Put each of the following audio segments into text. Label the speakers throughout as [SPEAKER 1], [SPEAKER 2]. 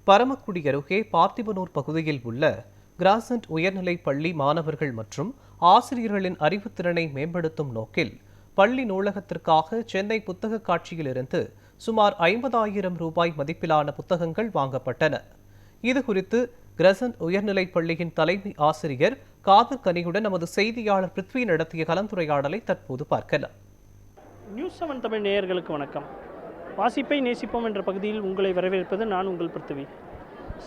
[SPEAKER 1] பரமக்குடி அருகே பார்த்திபனூர் பகுதியில் உள்ள கிராசன்ட் உயர்நிலைப் பள்ளி மாணவர்கள் மற்றும் ஆசிரியர்களின் அறிவுத்திறனை மேம்படுத்தும் நோக்கில் பள்ளி நூலகத்திற்காக சென்னை புத்தக காட்சியிலிருந்து சுமார் 50,000 ரூபாய் மதிப்பிலான புத்தகங்கள் வாங்கப்பட்டன. இதுகுறித்து கிரசன்ட் உயர்நிலைப் பள்ளியின் தலைமை ஆசிரியர் காதர் கனியுடன் நமது செய்தியாளர் பிருத்வி நடத்திய கலந்துரையாடலை தற்போது பார்க்கலாம்.
[SPEAKER 2] நியூஸ் 7 தமிழ் நேயர்களுக்கு வணக்கம். வாசிப்பை நேசிப்போம் என்ற பகுதியில் உங்களை வரவேற்பது நான் உங்கள் பிருத்வி.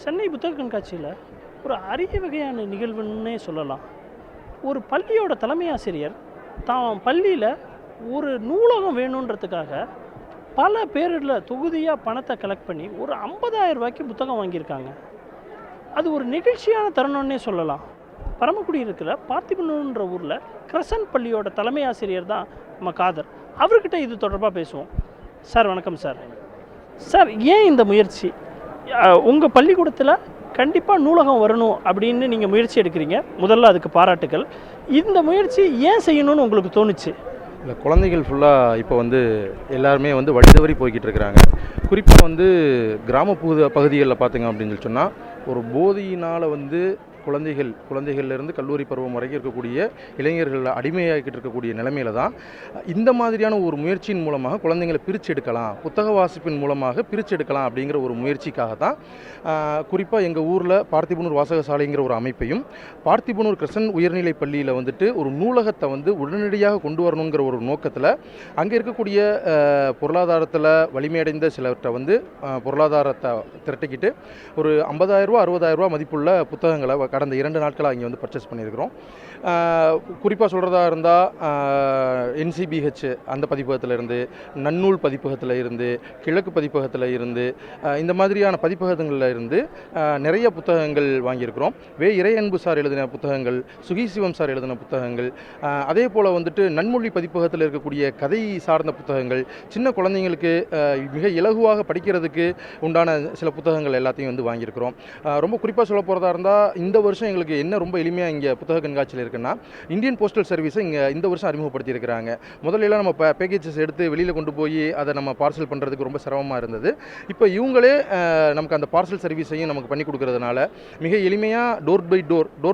[SPEAKER 2] சென்னை புத்தக கண்காட்சியில் ஒரு அரிய வகையான நிகழ்வுன்னே சொல்லலாம். ஒரு பள்ளியோட தலைமை ஆசிரியர் தான் பள்ளியில் ஒரு நூலகம் வேணுன்றதுக்காக பல பேரில் தொகுதியாக பணத்தை கலெக்ட் பண்ணி ஒரு 50,000 ரூபாய்க்கு புத்தகம் வாங்கியிருக்காங்க. அது ஒரு நெகிழ்ச்சியான தருணம்னே சொல்லலாம். பரமக்குடி இருக்கிற பார்த்திபனூர்ன்ற ஊரில் கிரசன்ட் பள்ளியோட தலைமை ஆசிரியர் தான் நம்ம காதர். அவர்கிட்ட இது தொடர்பாக பேசுவோம். சார் வணக்கம் சார். சார், ஏன் இந்த முயற்சி? உங்கள் பள்ளிக்கூடத்தில் கண்டிப்பாக நூலகம் வரணும் அப்படின்னு நீங்கள் முயற்சி எடுக்கிறீங்க. முதல்ல அதுக்கு பாராட்டுகள். இந்த முயற்சி ஏன் செய்யணும்னு உங்களுக்கு தோணுச்சு?
[SPEAKER 3] இல்லை, குழந்தைகள் ஃபுல்லாக இப்போ எல்லாருமே வழிதவறி போய்கிட்டு இருக்கிறாங்க. குறிப்பாக கிராமப்புற பகுதிகளில் பார்த்திங்க அப்படின்னு சொன்னால் ஒரு போதையினால் குழந்தைகள்லேருந்து கல்லூரி பருவம் வரைக்கும் இருக்கக்கூடிய இளைஞர்கள் அடிமையாகிட்டு இருக்கக்கூடிய நிலைமையில தான் இந்த மாதிரியான ஒரு முயற்சியின் மூலமாக குழந்தைங்களை பிரித்து எடுக்கலாம், புத்தக வாசிப்பின் மூலமாக பிரித்து எடுக்கலாம் அப்படிங்கிற ஒரு முயற்சிக்காக தான் குறிப்பாக எங்கள் ஊரில் பார்த்திபனூர் வாசகசாலைங்கிற ஒரு அமைப்பையும் பார்த்திபனூர் கிரசன்ட் உயர்நிலைப் பள்ளியில் ஒரு நூலகத்தை உடனடியாக கொண்டு வரணுங்கிற ஒரு நோக்கத்தில் அங்கே இருக்கக்கூடிய பொருளாதாரத்தில் வலிமையடைந்த சிலர்கிட்ட பொருளாதாரத்தை திரட்டிக்கிட்டு ஒரு 50,000 ரூபா 60,000 ரூபா மதிப்புள்ள புத்தகங்களை கடந்த 2 நாட்களாக இங்கே பர்ச்சேஸ் பண்ணியிருக்கிறோம். குறிப்பாக சொல்கிறதா இருந்தால் NCBH அந்த பதிப்பகத்தில் இருந்து, நன்னூல் பதிப்பகத்தில் இருந்து, கிழக்கு பதிப்பகத்தில் இருந்து, இந்த மாதிரியான பதிப்பகங்களில் இருந்து நிறைய புத்தகங்கள் வாங்கியிருக்கிறோம். இறையன்பு சார் எழுதின புத்தகங்கள், சுகிசிவம் சார் எழுதின புத்தகங்கள், அதே போல் நன்மொழி பதிப்பகத்தில் இருக்கக்கூடிய கதை சார்ந்த புத்தகங்கள், சின்ன குழந்தைங்களுக்கு மிக இலகுவாக படிக்கிறதுக்கு உண்டான சில புத்தகங்கள் எல்லாத்தையும் வாங்கியிருக்கிறோம். ரொம்ப குறிப்பாக சொல்ல போகிறதா இருந்தால் இந்த வருஷம் எங்களுக்கு என்ன ரொம்ப எளிமையாக இங்கே புத்தக கண்காட்சியில் இருக்குன்னா, இந்தியன் போஸ்டல் சர்வீஸை இங்கே இந்த வருஷம் அறிமுகப்படுத்தியிருக்கிறாங்க. முதல்ல நம்ம பேக்கேஜஸ் எடுத்து வெளியில் கொண்டு போய் அதை நம்ம பார்சல் பண்ணுறதுக்கு ரொம்ப சிரமமாக இருந்தது. இப்போ இவங்களே நமக்கு அந்த பார்சல் சர்வீஸையும் நமக்கு பண்ணி கொடுக்கறதுனால மிக எளிமையாக டோர்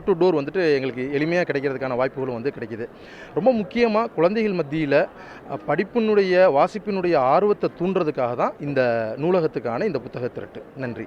[SPEAKER 3] டு டோர் எங்களுக்கு எளிமையாக கிடைக்கிறதுக்கான வாய்ப்புகளும் கிடைக்கிது. ரொம்ப முக்கியமாக குழந்தைகள் மத்தியில் படிப்பினுடைய வாசிப்பினுடைய ஆர்வத்தை தூண்டுறதுக்காக தான் இந்த நூலகத்துக்கான இந்த புத்தக திரட்டு. நன்றி.